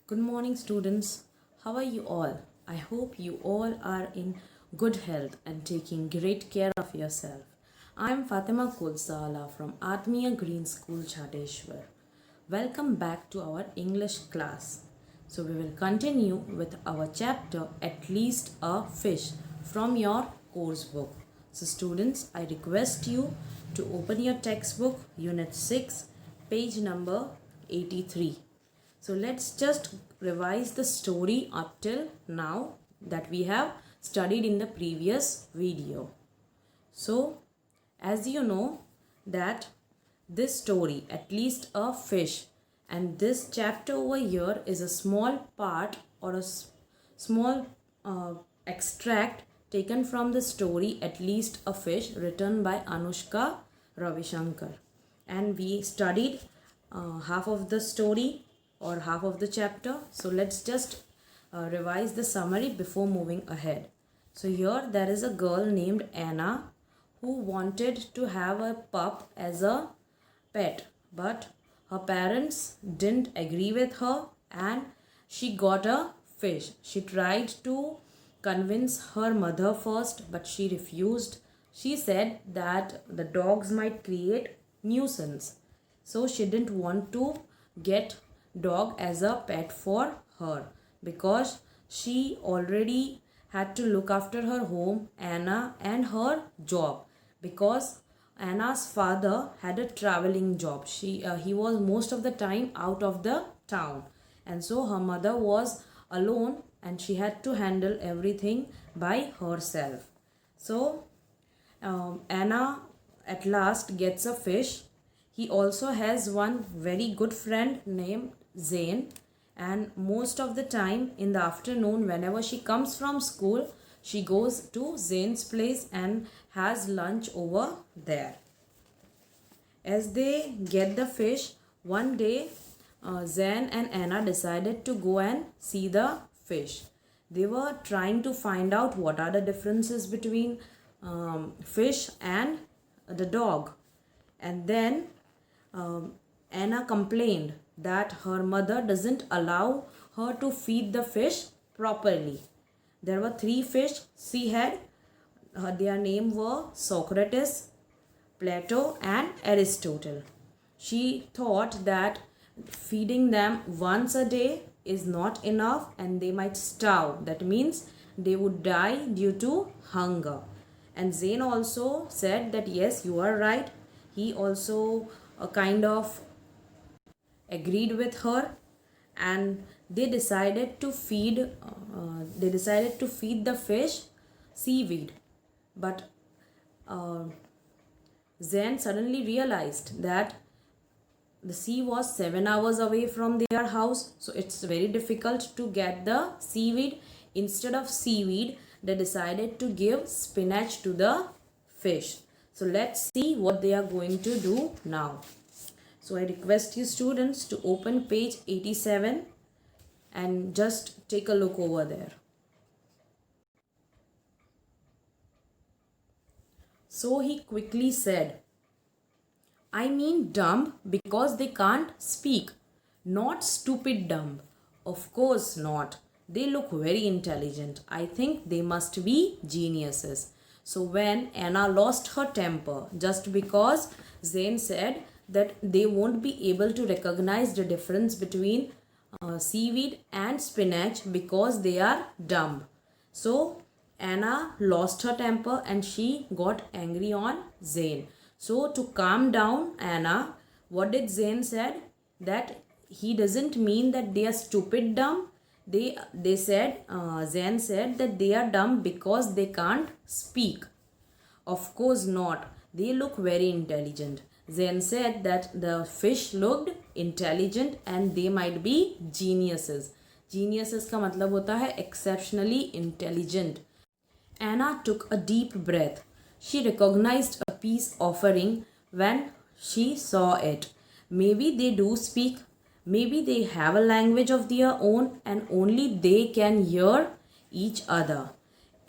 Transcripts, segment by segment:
Good morning, students. How are you all? I hope you all are in good health and taking great care of yourself. I am Fatima Kulsala from Atmiya Green School, Chateshwar. Welcome back to our English class. So, we will continue with our chapter At Least a Fish from your course book. So, students, I request you to open your textbook, Unit 6, page number 83. So let's just revise the story up till now that we have studied in the previous video. So as you know that this story, At Least a Fish, and this chapter over here is a small part or a small extract taken from the story At Least a Fish written by Anushka Ravishankar. And we studied half of the story or half of the chapter. So let's just revise the summary before moving ahead. So here there is a girl named Anna who wanted to have a pup as a pet, but her parents didn't agree with her and she got a fish. She tried to convince her mother first, but she refused. She said that the dogs might create nuisance, so she didn't want to get dog as a pet for her because she already had to look after her home, Anna, and her job, because Anna's father had a traveling job. He was most of the time out of the town, and so her mother was alone and she had to handle everything by herself. So Anna at last gets a fish. He also has one very good friend named Zane, and most of the time in the afternoon, whenever she comes from school, she goes to Zane's place and has lunch over there. As they get the fish, one day Zane and Anna decided to go and see the fish. They were trying to find out what are the differences between fish and the dog. And then Anna complained that her mother doesn't allow her to feed the fish properly. There were 3 fish she had. Their names were Socrates, Plato, and Aristotle. She thought that feeding them once a day is not enough and they might starve. That means they would die due to hunger. And Zane also said that yes, you are right. He also kind of agreed with her, and they decided to feed the fish seaweed. But Zen suddenly realized that the sea was 7 hours away from their house, so it's very difficult to get the seaweed. Instead of seaweed, they decided to give spinach to the fish. So let's see what they are going to do now. So I request you students to open page 87 and just take a look over there. So he quickly said, I mean dumb because they can't speak, not stupid dumb. Of course not. They look very intelligent. I think they must be geniuses. So when Anna lost her temper just because Zane said that they won't be able to recognize the difference between seaweed and spinach because they are dumb. So Anna lost her temper and she got angry on Zane. So to calm down Anna, what did Zane said? That he doesn't mean that they are stupid dumb. They said, Zane said that they are dumb because they can't speak. Of course not. They look very intelligent. Zen said that the fish looked intelligent and they might be geniuses. Geniuses का मतलब होता है exceptionally intelligent. Anna took a deep breath. She recognized a peace offering when she saw it. Maybe they do speak. Maybe they have a language of their own and only they can hear each other.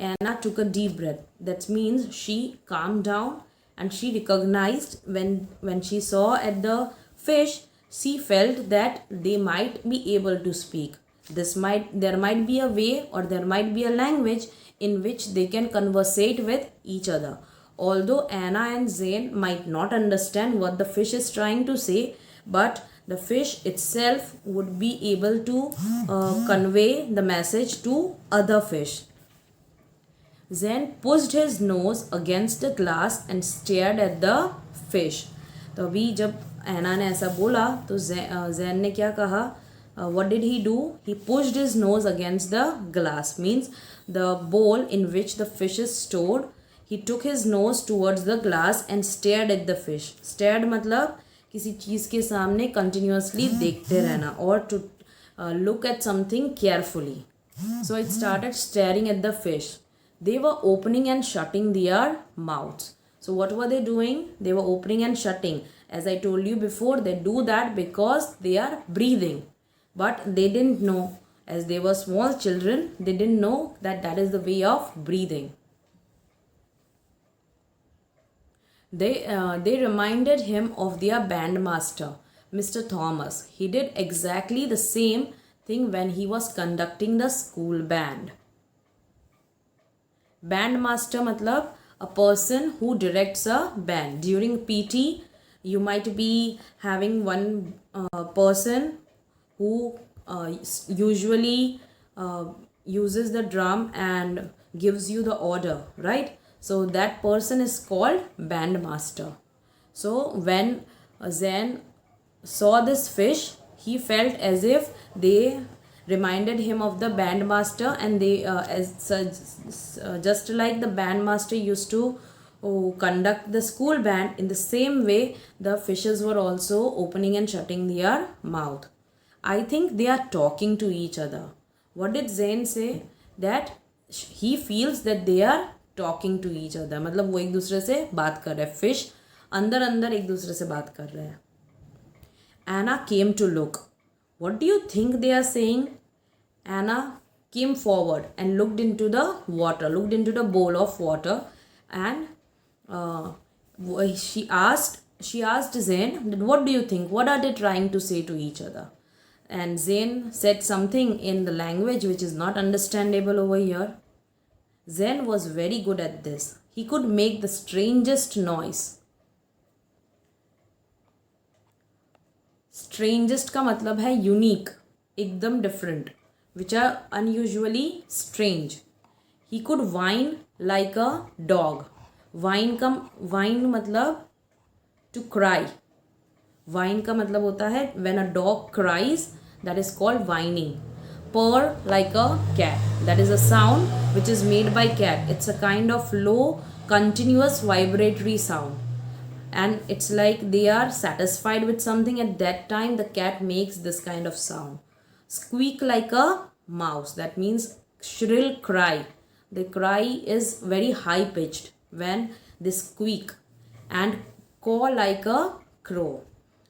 Anna took a deep breath. That means she calmed down and she recognized when she saw at the fish, she felt that they might be able to speak. There might be a way, or there might be a language in which they can conversate with each other. Although Anna and Zane might not understand what the fish is trying to say, but the fish itself would be able to convey the message to other fish. Zane pushed his nose against the glass and stared at the fish. तो अभी जब एना ने ऐसा बोला तो जैन ने क्या कहा? What did he do? He pushed his nose against the glass, means the bowl in which the fish is stored. He took his nose towards the glass and stared at the fish. Stared मतलब किसी चीज़ के सामने continuously देखते रहना, or to look at something carefully. So it started staring at the fish. They were opening and shutting their mouths. So what were they doing? They were opening and shutting. As I told you before, they do that because they are breathing. But they didn't know, as they were small children, they didn't know that that is the way of breathing. They reminded him of their bandmaster, Mr. Thomas. He did exactly the same thing when he was conducting the school band. Bandmaster मतलब a person who directs a band. During PT, you might be having one person who usually uses the drum and gives you the order, right? So that person is called bandmaster. So when Zen saw this fish, he felt as if they reminded him of the bandmaster, and they just like the bandmaster used to conduct the school band, in the same way the fishes were also opening and shutting their mouth. I think they are talking to each other. What did Zain say? That he feels that they are talking to each other. मतलब वो एक दूसरे से बात कर रहे हैं. Fish अंदर अंदर एक दूसरे से बात कर रहे हैं. Anna came to look. What do you think they are saying? Anna came forward and looked into the water, looked into the bowl of water, and she asked Zain, what do you think? What are they trying to say to each other? And Zain said something in the language which is not understandable over here. Zain was very good at this. He could make the strangest noise. Strangest का मतलब है unique, एकदम different, which are unusually strange. He could whine like a dog. Whine मतलब to cry. Whine का मतलब होता है when a dog cries, that is called whining. Purr like a cat. That is a sound which is made by cat. It's a kind of low, continuous vibratory sound. And it's like they are satisfied with something. At that time, the cat makes this kind of sound. Squeak like a mouse. That means shrill cry. The cry is very high pitched when they squeak. And caw like a crow.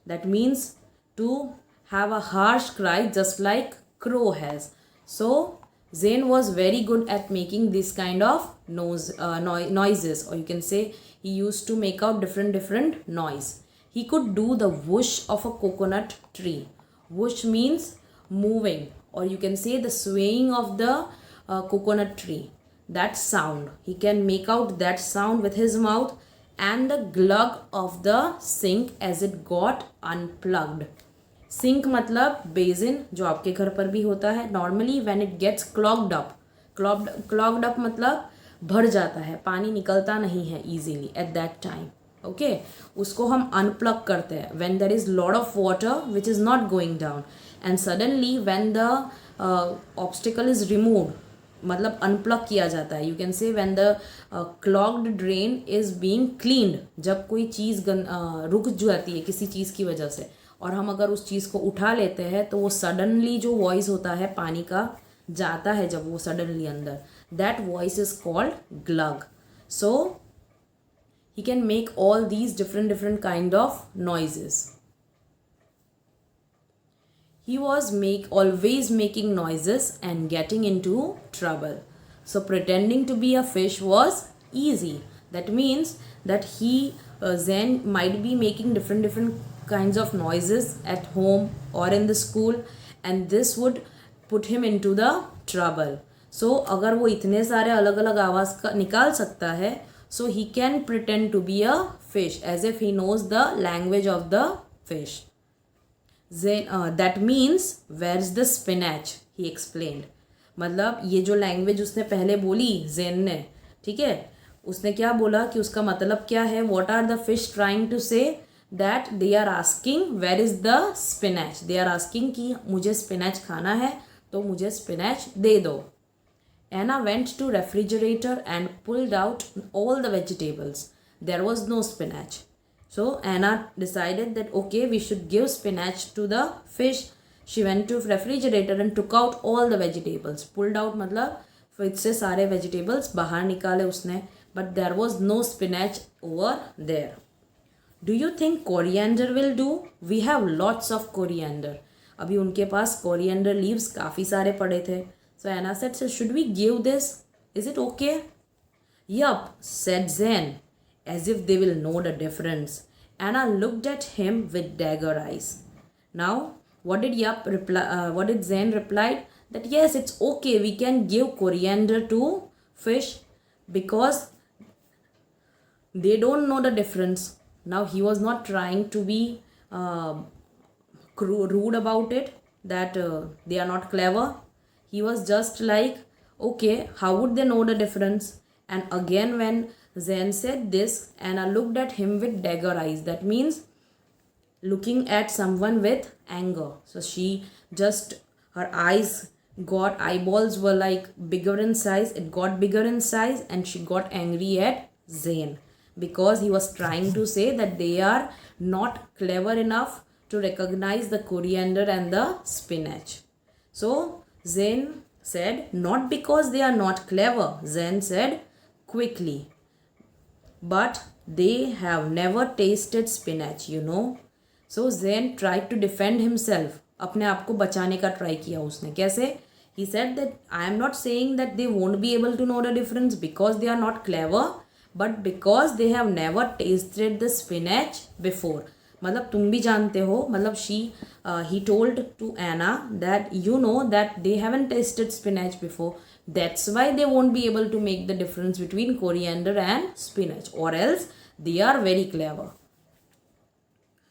That means to have a harsh cry just like crow has. So Zain was very good at making this kind of noises, or you can say he used to make out different noise. He could do the whoosh of a coconut tree. Whoosh means moving, or you can say the swaying of the coconut tree. That sound, he can make out that sound with his mouth, and the glug of the sink as it got unplugged. Sink मतलब basin जो आपके घर पर भी होता है. Normally when it gets clogged up मतलब भर जाता है, पानी निकलता नहीं है easily at that time. Okay, उसको हम unplug करते हैं when there is lot of water which is not going down, and suddenly when the obstacle is removed, मतलब unplug किया जाता है. You can say when the clogged drain is being cleaned, जब कोई चीज़ रुक जाती है किसी चीज़ की वजह से, और हम अगर उस चीज़ को उठा लेते हैं तो वो सडनली जो वॉइस होता है पानी का जाता है जब वो सडनली अंदर, that voice is called glug. So he can make all these different kind of noises. He was always making noises and getting into trouble. So pretending to be a fish was easy. That means that Zen might be making different kinds of noises at home or in the school, and this would put him into the trouble. So अगर वो इतने सारे अलग अलग आवाज़ का निकाल सकता है, so he can pretend to be a fish as if he knows the language of the fish. Then that means where's the spinach, he explained. मतलब ये जो लैंग्वेज उसने पहले बोली जेन ने, ठीक है, उसने क्या बोला कि उसका मतलब क्या है. What are the fish trying to say, that they are asking where is the spinach. They are asking कि मुझे स्पिनच खाना है तो मुझे स्पिनच दे दो. Anna went to refrigerator and pulled out all the vegetables. There was no spinach. So Anna decided that okay, we should give spinach to the fish. She went to refrigerator and took out all the vegetables. Pulled out मतलब फिर से सारे vegetables बाहर निकाले उसने. But there was no spinach over there. Do you think coriander will do? We have lots of coriander. अभी उनके पास coriander leaves काफ़ी सारे पड़े थे. So Anna said, so should we give this? Is it okay? Yup, said Zen, as if they will know the difference. Anna looked at him with dagger eyes. Now, what did Zen replied? That yes, it's okay, we can give coriander to fish because they don't know the difference. Now, he was not trying to be rude about it, that they are not clever. He was just like, okay, how would they know the difference? And again when Zen said this, Anna looked at him with dagger eyes. That means looking at someone with anger. So she just, her eyeballs were like bigger in size. It got bigger in size and she got angry at Zen. Because he was trying to say that they are not clever enough to recognize the coriander and the spinach. So Zen said, not because they are not clever, Zen said quickly, but they have never tasted spinach, you know. So Zen tried to defend himself. अपने आप को बचाने का try किया उसने. कैसे? He said that I am not saying that they won't be able to know the difference because they are not clever, but because they have never tasted the spinach before. मतलब तुम भी जानते हो, मतलब he told to Anna that you know that they haven't tasted spinach before. That's why they won't be able to make the difference between coriander and spinach, or else they are very clever.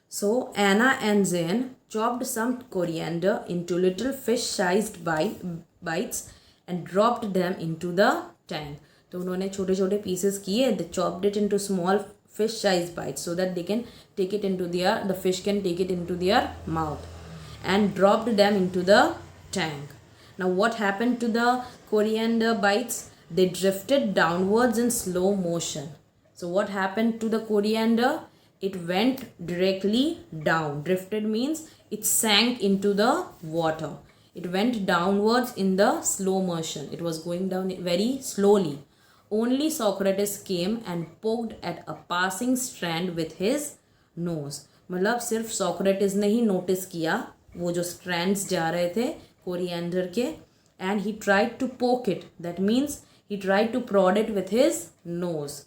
So Anna and Zen chopped some coriander into little fish-sized bites and dropped them into the tank. तो उन्होंने छोटे छोटे pieces किए. They chopped it into small fish-sized bites so that they can take it into the fish can take it into their mouth, and dropped them into the tank. Now what happened to the coriander bites? They drifted downwards in slow motion. So what happened to the coriander? It went directly down. Drifted means it sank into the water. It went downwards in the slow motion. It was going down very slowly. Only Socrates came and poked at a passing strand with his nose. मतलब सिर्फ Socrates ने ही notice किया वो जो strands जा रहे थे coriander के, and he tried to poke it. That means he tried to prod it with his nose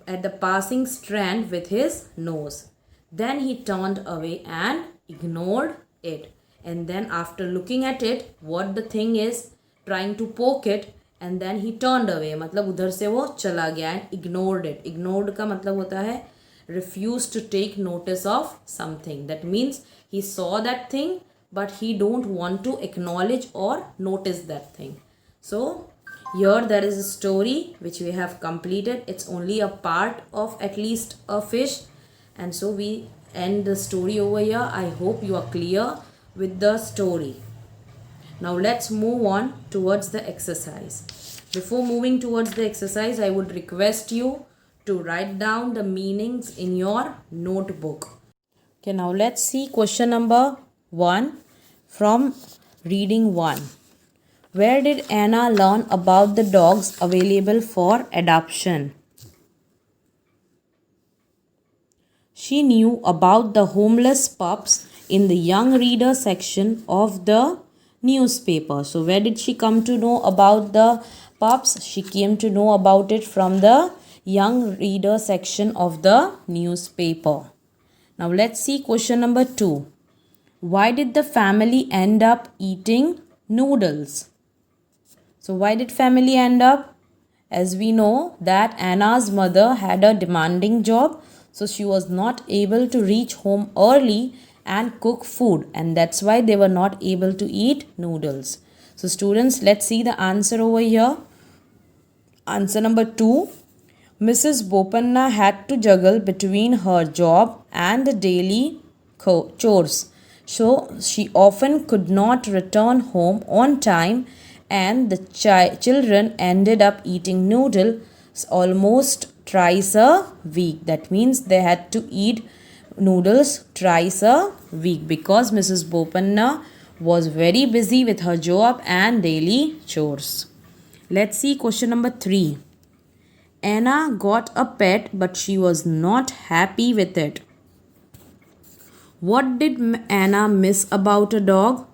at the passing strand with his nose. Then he turned away and ignored it. And then after looking at it, what the thing is trying to poke it, and then he turned away. मतलब उधर से वो चला गया and ignored it. Ignored का मतलब होता है refused to take notice of something. That means he saw that thing but he don't want to acknowledge or notice that thing. So here there is a story which we have completed. It's only a part of at least a fish, and so we end the story over here. I hope you are clear with the story. Now let's move on towards the exercise. Before moving towards the exercise, I would request you to write down the meanings in your notebook. Okay, now let's see question number 1 from reading 1. Where did Anna learn about the dogs available for adoption? She knew about the homeless pups in the young reader section of the newspaper. So where did she come to know about the pups? She came to know about it from the young reader section of the newspaper. Now let's see question number 2. Why did the family end up eating noodles. So why did family end up? As we know that Anna's mother had a demanding job, so she was not able to reach home early and cook food, and that's why they were not able to eat noodles. So students, let's see the answer over here. Answer number 2. Mrs. Bopanna had to juggle between her job and the daily chores. So she often could not return home on time, and the children ended up eating noodles almost thrice a week. That means they had to eat noodles thrice a week because Mrs. Bopanna was very busy with her job and daily chores. Let's see question number 3. Anna got a pet but she was not happy with it. What did Anna miss about a dog?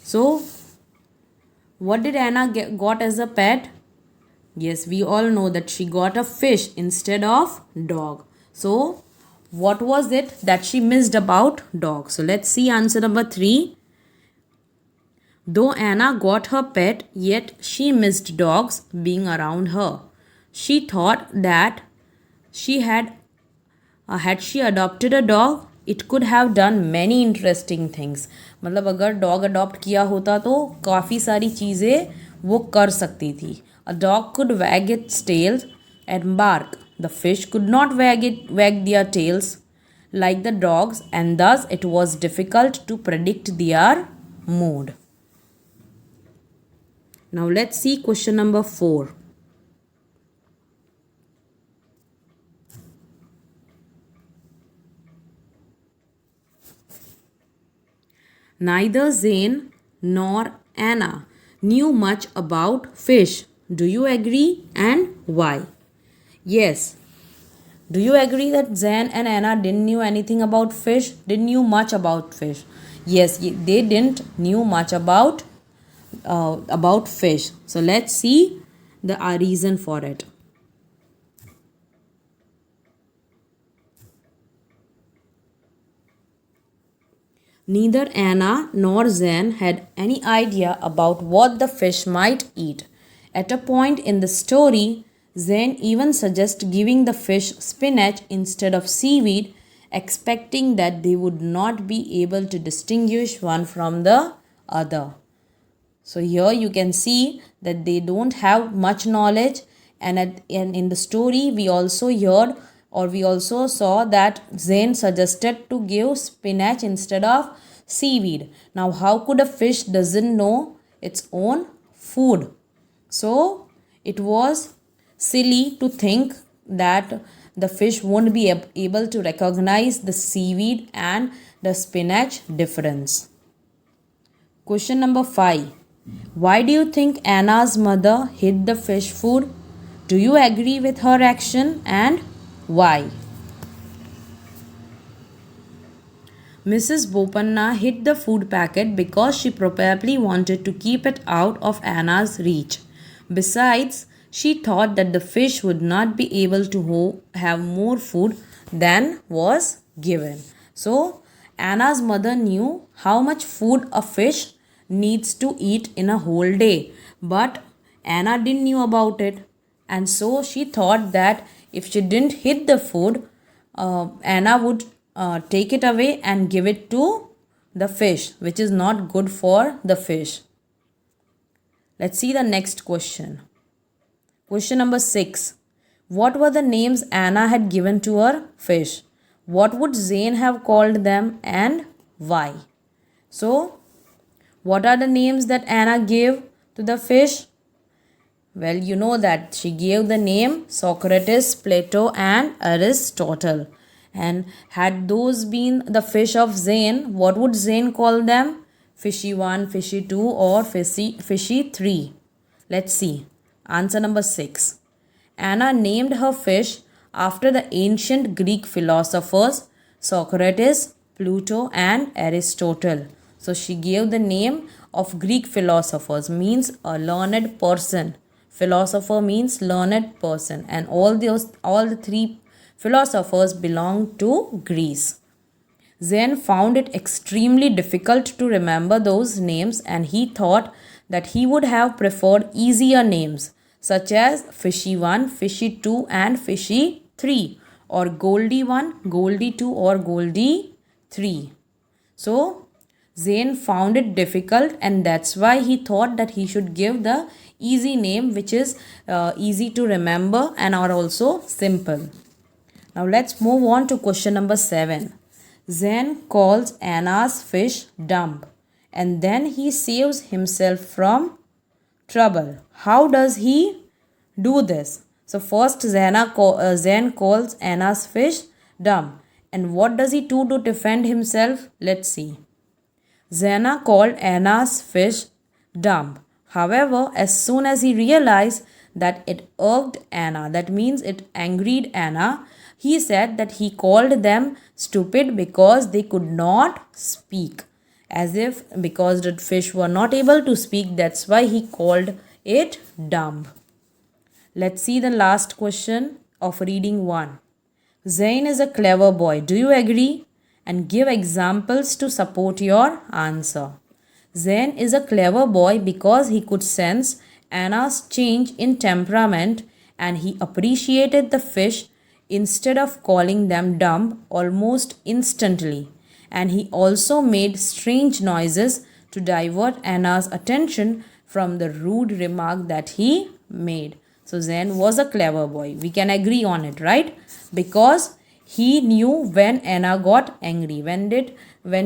So, what did Anna got as a pet? Yes, we all know that she got a fish instead of dog. So, what was it that she missed about dog? So, let's see answer number 3. Though Anna got her pet, yet she missed dogs being around her. She thought that she had she adopted a dog, it could have done many interesting things. मतलब अगर dog adopt किया होता तो काफ़ी सारी चीज़ें वो कर सकती थी. A dog could wag its tail and bark. The fish could not wag their tails like the dogs, and thus it was difficult to predict their mood. Now let's see question number 4. Neither Zane nor Anna knew much about fish. Do you agree, and why? Yes. Do you agree that Zane and Anna didn't knew anything about fish? Didn't knew much about fish? Yes, they didn't knew much about fish. So let's see the reason for it. Neither Anna nor Zane had any idea about what the fish might eat. At a point in the story, Zane even suggests giving the fish spinach instead of seaweed, expecting that they would not be able to distinguish one from the other. So here you can see that they don't have much knowledge, and in the story we also heard or we also saw that Zane suggested to give spinach instead of seaweed. Now how could a fish doesn't know its own food? So it was silly to think that the fish won't be able to recognize the seaweed and the spinach difference. Question number 5. Why do you think Anna's mother hid the fish food? Do you agree with her action, and why? Mrs. Bopanna hid the food packet because she probably wanted to keep it out of Anna's reach. Besides, she thought that the fish would not be able to have more food than was given. So, Anna's mother knew how much food a fish needs to eat in a whole day, but Anna didn't knew about it, and so she thought that if she didn't hid the food, Anna would take it away and give it to the fish, which is not good for the fish. Let's see the next question. Question number 6. What were the names Anna had given to her fish? What would Zane have called them, and why? So, what are the names that Anna gave to the fish? Well, you know that she gave the name Socrates, Plato, and Aristotle. And had those been the fish of Zane, what would Zane call them? Fishy 1, fishy 2, or fishy 3? Let's see. Answer number 6. Anna named her fish after the ancient Greek philosophers Socrates, Plato, and Aristotle. So she gave the name of Greek philosophers, means a learned person. Philosopher means learned person, and all the three philosophers belong to Greece. Zen found it extremely difficult to remember those names, and he thought that he would have preferred easier names such as Fishy 1, Fishy 2, and Fishy 3, or Goldie 1, Goldie 2, or Goldie 3. So, Zane found it difficult, and that's why he thought that he should give the easy name which is easy to remember and are also simple. Now let's move on to question number 7. Zen calls Anna's fish dumb, and then he saves himself from trouble. How does he do this? So first Zen calls Anna's fish dumb, and what does he do to defend himself? Let's see. Zena called Anna's fish dumb. However, as soon as he realized that it irked Anna, that means it angered Anna, he said that he called them stupid because they could not speak. As if because the fish were not able to speak, that's why he called it dumb. Let's see the last question of reading 1. Zain is a clever boy. Do you agree? And give examples to support your answer. Zain is a clever boy because he could sense Anna's change in temperament, and he appreciated the fish instead of calling them dumb almost instantly. And he also made strange noises to divert Anna's attention from the rude remark that he made. So Zen was a clever boy. We can agree on it, right? Because he knew when Anna got angry. When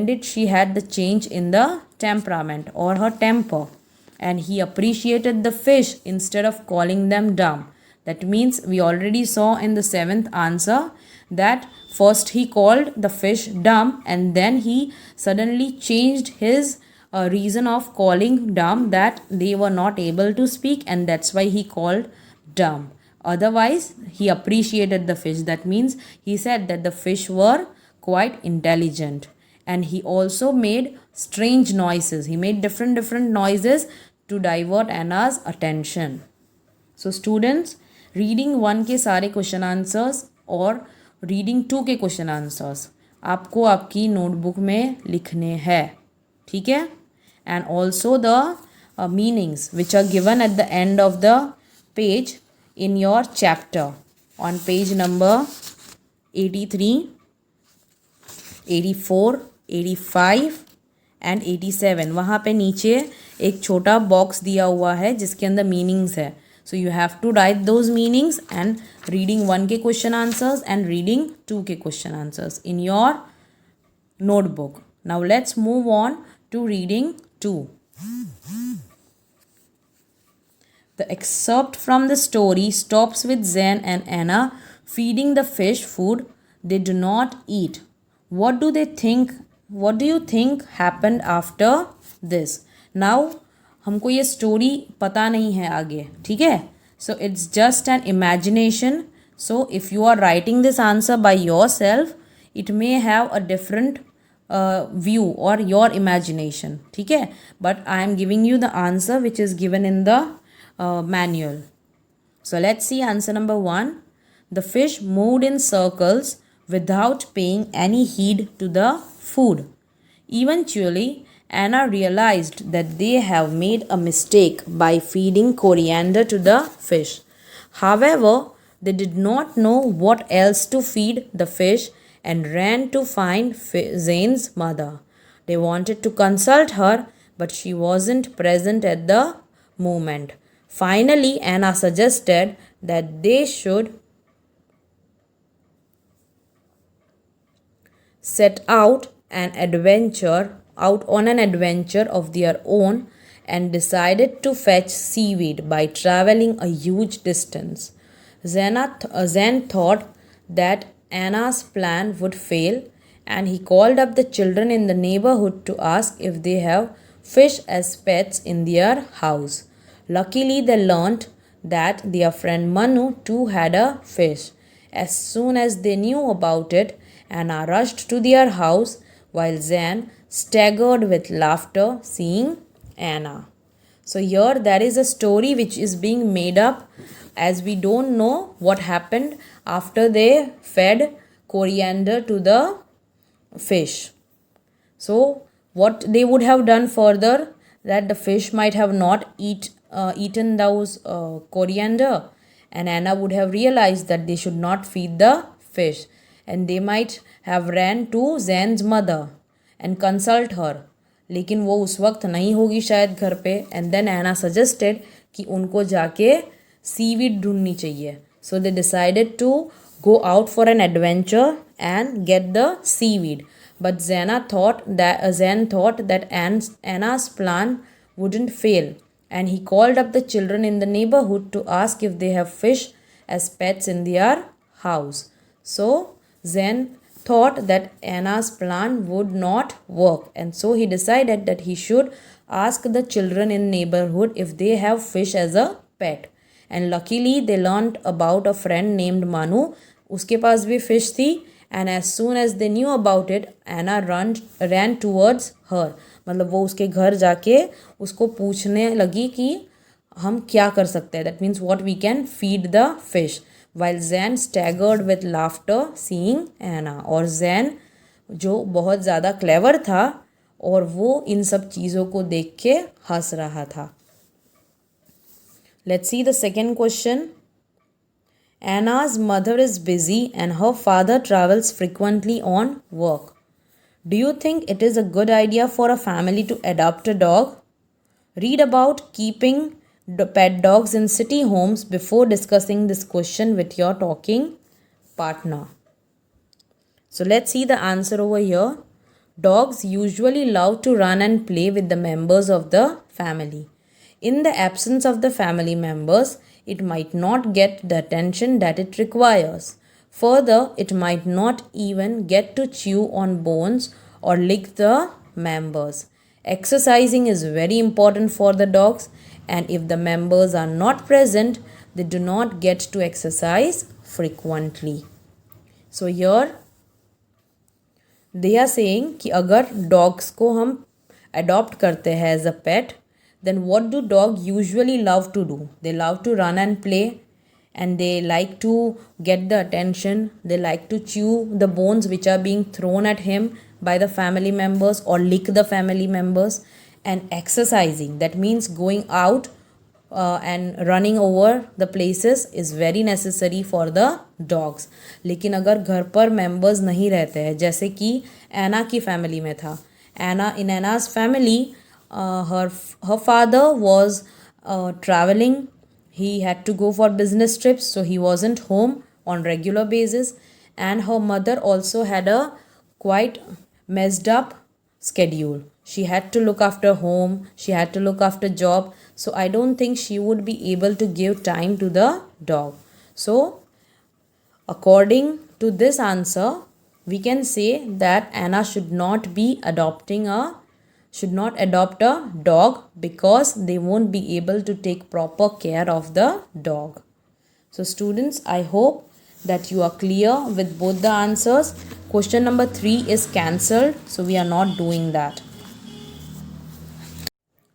did she had the change in the temperament or her temper? And he appreciated the fish instead of calling them dumb. That means we already saw in the 7th answer that first he called the fish dumb, and then he suddenly changed his reason of calling dumb, that they were not able to speak, and that's why he called dumb. Otherwise, he appreciated the fish. That means he said that the fish were quite intelligent. And he also made strange noises. He made different noises to divert Anna's attention. So students, reading 1 के सारे question answers और reading 2 के question answers आपको आपकी notebook में लिखने हैं, ठीक है? And also the meanings which are given at the end of the page in your chapter on page number 83, 84, 85 and 87. वहाँ पे नीचे एक छोटा बॉक्स दिया हुआ है जिसके अंदर मीनिंग्स है. So you have to write those meanings and reading 1 के question answers and reading 2 के question answers in your notebook. Now let's move on to reading 2. The excerpt from the story stops with Zen and Anna feeding the fish food they do not eat. What do you think happened after this? Now, हमको ये story पता नहीं है आगे, ठीक है? So it's just an imagination. So if you are writing this answer by yourself, it may have a different view or your imagination, ठीक है? But I am giving you the answer which is given in the manual. So let's see answer number 1. The fish moved in circles without paying any heed to the food. Eventually, Anna realized that they have made a mistake by feeding coriander to the fish. However, they did not know what else to feed the fish and ran to find Zane's mother. They wanted to consult her, but she wasn't present at the moment. Finally, Anna suggested that they should set out on an adventure of their own and decided to fetch seaweed by traveling a huge distance. Zen thought that Anna's plan would fail, and he called up the children in the neighborhood to ask if they have fish as pets in their house. Luckily, they learnt that their friend Manu too had a fish. As soon as they knew about it, Anna rushed to their house while Zen staggered with laughter seeing Anna. So here there is a story which is being made up, as we don't know what happened after they fed coriander to the fish. So what they would have done further, that the fish might have not eaten those coriander, and Anna would have realized that they should not feed the fish, and they might have ran to Zane's mother and consult her. लेकिन वो उस वक्त नहीं होगी शायद घर पे. And then Anna suggested कि उनको जाके सीवीड ढूंढनी चाहिए. So they decided to go out for an adventure and get the seaweed. But Zen thought that Anna's plan wouldn't fail, and he called up the children in the neighborhood to ask if they have fish as pets in their house. So Zen thought that Anna's plan would not work, and so he decided that he should ask the children in neighborhood if they have fish as a pet. And luckily they learned about a friend named Manu. उसके पास भी fish थी. And as soon as they knew about it, Anna ran towards her. मतलब वो उसके घर जाके उसको पूछने लगी कि हम क्या कर सकते हैं. That means what we can feed the fish. While Zen staggered with laughter seeing Anna. और Zen जो बहुत ज़्यादा क्लेवर था और वो इन सब चीज़ों को देख के हंस रहा था. Let's see the second question. Anna's mother is busy and her father travels frequently on work. Do you think it is a good idea for a family to adopt a dog? Read about keeping pet dogs in city homes before discussing this question with your talking partner. So let's see the answer over here. Dogs usually love to run and play with the members of the family. In the absence of the family members, it might not get the attention that it requires. Further, it might not even get to chew on bones or lick the members. Exercising is very important for the dogs, and if the members are not present, they do not get to exercise frequently. So here they are saying कि अगर dogs को हम adopt करते हैं as a pet, then what do dogs usually love to do? They love to run and play, and they like to get the attention. They like to chew the bones which are being thrown at him by the family members or lick the family members. And exercising, that means going out and running over the places is very necessary for the dogs. लेकिन अगर घर पर members नहीं रहते हैं, जैसे कि एना की family में था. In Anna's family, her father was traveling. He had to go for business trips, so he wasn't home on regular basis. And her mother also had a quite messed up schedule. She had to look after home, she had to look after job, so I don't think she would be able to give time to the dog. So according to this answer, we can say that Anna should not adopt a dog because they won't be able to take proper care of the dog. So students, I hope that you are clear with both the answers. Question number 3 is cancelled, so we are not doing that.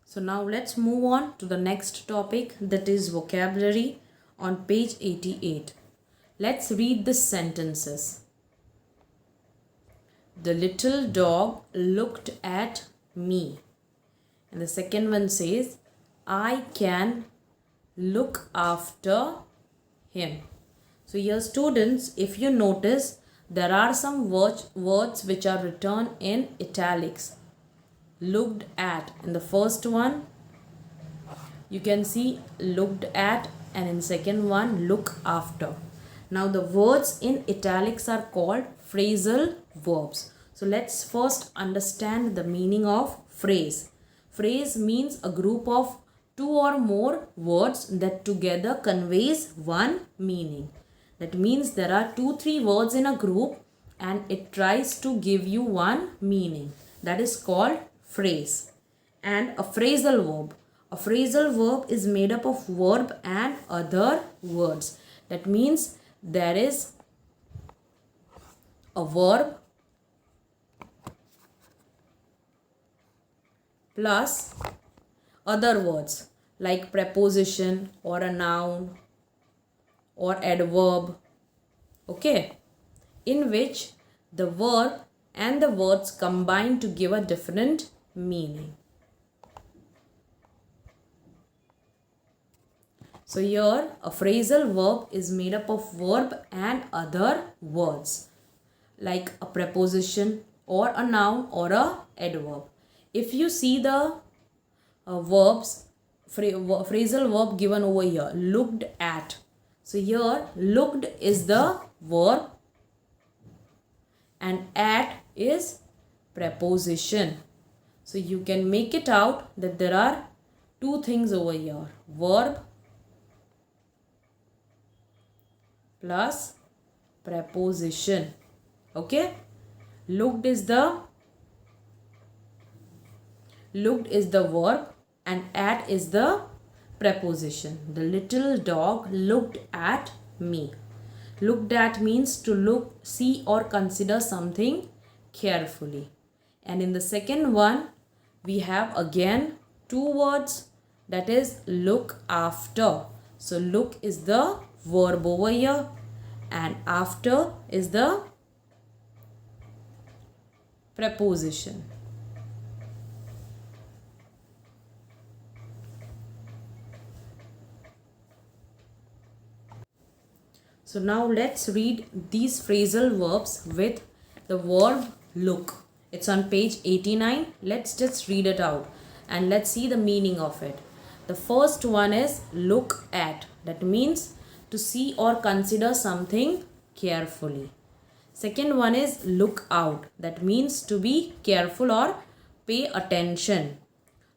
So now let's move on to the next topic, that is vocabulary on page 88. Let's read the sentences. The little dog looked at me. And the second one says, I can look after him. So here students, if you notice, there are some words which are written in italics. Looked at. In the first one, you can see looked at, and in second one, look after. Now the words in italics are called phrasal verbs. So let's first understand the meaning of phrase. Phrase means a group of 2 or more words that together conveys one meaning. That means there are 2-3 words in a group and it tries to give you one meaning. That is called phrase. And a phrasal verb. A phrasal verb is made up of verb and other words. That means there is a verb plus other words like preposition or a noun or adverb, okay, in which the verb and the words combine to give a different meaning. So here a phrasal verb is made up of verb and other words like a preposition or a noun or a adverb. If you see the phrasal verb given over here, looked at. So here looked is the verb and at is preposition. So you can make it out that there are two things over here, verb plus preposition. Okay, looked is the verb and at is the preposition. The little dog looked at me. Looked at means to look, see or consider something carefully. And in the second one we have again two words, that is look after. So look is the verb over here and after is the preposition. So now let's read these phrasal verbs with the verb look. It's on page 89. Let's just read it out and let's see the meaning of it. The first one is look at. That means to see or consider something carefully. Second one is look out. That means to be careful or pay attention.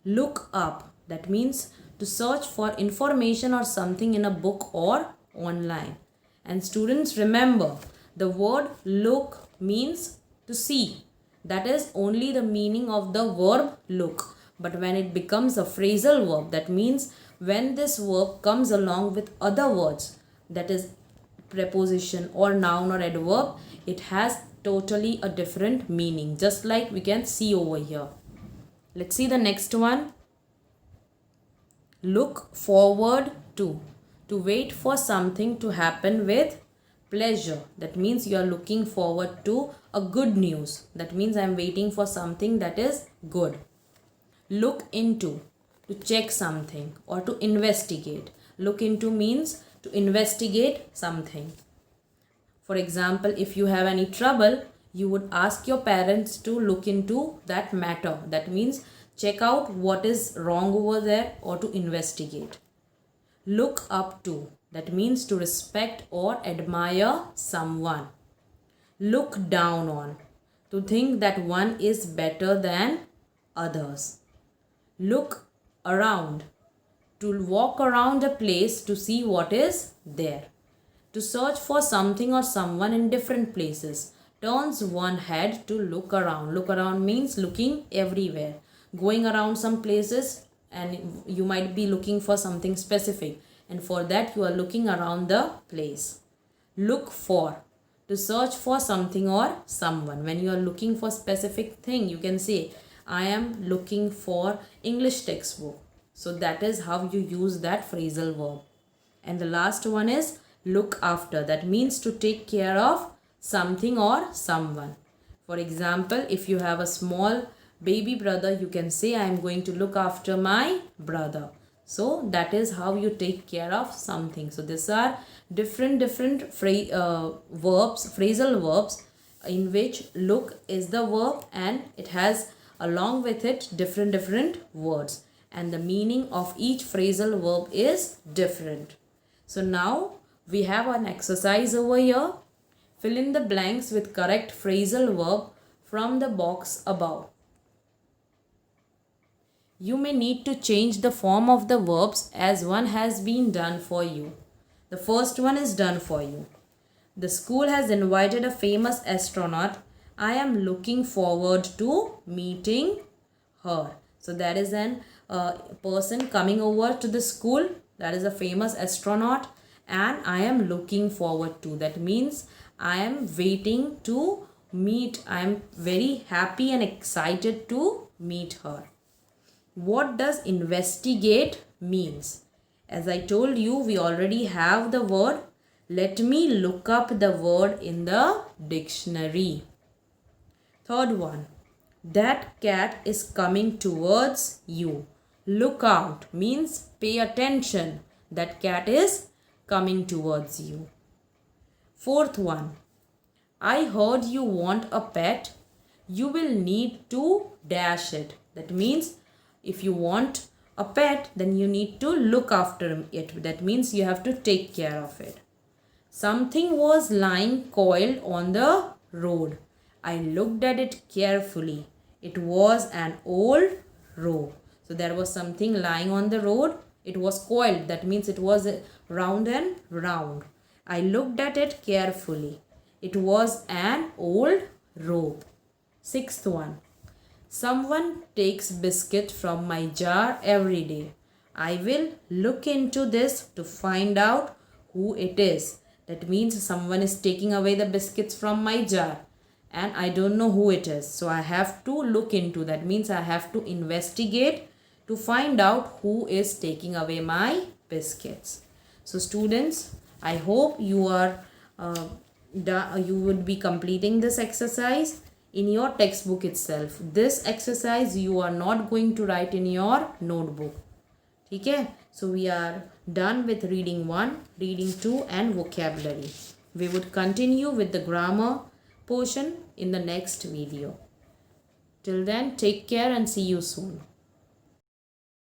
Look up. That means to search for information or something in a book or online. And students, remember, the word look means to see. That is only the meaning of the verb look. But when it becomes a phrasal verb, that means when this verb comes along with other words, that is preposition or noun or adverb, it has totally a different meaning, just like we can see over here. Let's see the next one. Look forward to wait for something to happen with pleasure. That means you are looking forward to a good news. That means I am waiting for something that is good. Look into, to check something or to investigate. Look into means to investigate something. For example, if you have any trouble, you would ask your parents to look into that matter. That means check out what is wrong over there or to investigate. Look up to, that means to respect or admire someone. Look down on, to think that one is better than others. Look around, to walk around a place to see what is there. To search for something or someone in different places. Turns one head to look around. Look around means looking everywhere. Going around some places and you might be looking for something specific, and for that you are looking around the place. Look for, to search for something or someone. When you are looking for specific thing, you can say I am looking for English textbook. So that is how you use that phrasal verb. And the last one is look after. That means to take care of something or someone. For example, if you have a small baby brother, you can say I am going to look after my brother. So that is how you take care of something. So these are different phrasal verbs in which look is the verb and it has along with it different words, and the meaning of each phrasal verb is different. So now we have an exercise over here. Fill in the blanks with correct phrasal verb from the box above. You may need to change the form of the verbs as one has been done for you. The first one is done for you. The school has invited a famous astronaut. I am looking forward to meeting her. So that is an person coming over to the school. That is a famous astronaut, and I am looking forward to. That means I am waiting to meet. I am very happy and excited to meet her. What does investigate means? As I told you, we already have the word. Let me look up the word in the dictionary. Third one, that cat is coming towards you. Look out means pay attention. That cat is coming towards you. Fourth one, I heard you want a pet. You will need to dash it. That means if you want a pet, then you need to look after it. That means you have to take care of it. Something was lying coiled on the road. I looked at it carefully. It was an old rope. So there was something lying on the road. It was coiled. That means it was round and round. I looked at it carefully. It was an old rope. Sixth one. Someone takes biscuit from my jar every day. I will look into this to find out who it is. That means someone is taking away the biscuits from my jar and I don't know who it is. So I have to look into that. Means I have to investigate to find out who is taking away my biscuits. So students, I hope you are you would be completing this exercise in your textbook itself. This exercise you are not going to write in your notebook. Okay? So we are done with reading 1, reading 2 and vocabulary. We would continue with the grammar portion in the next video. Till then, take care and see you soon.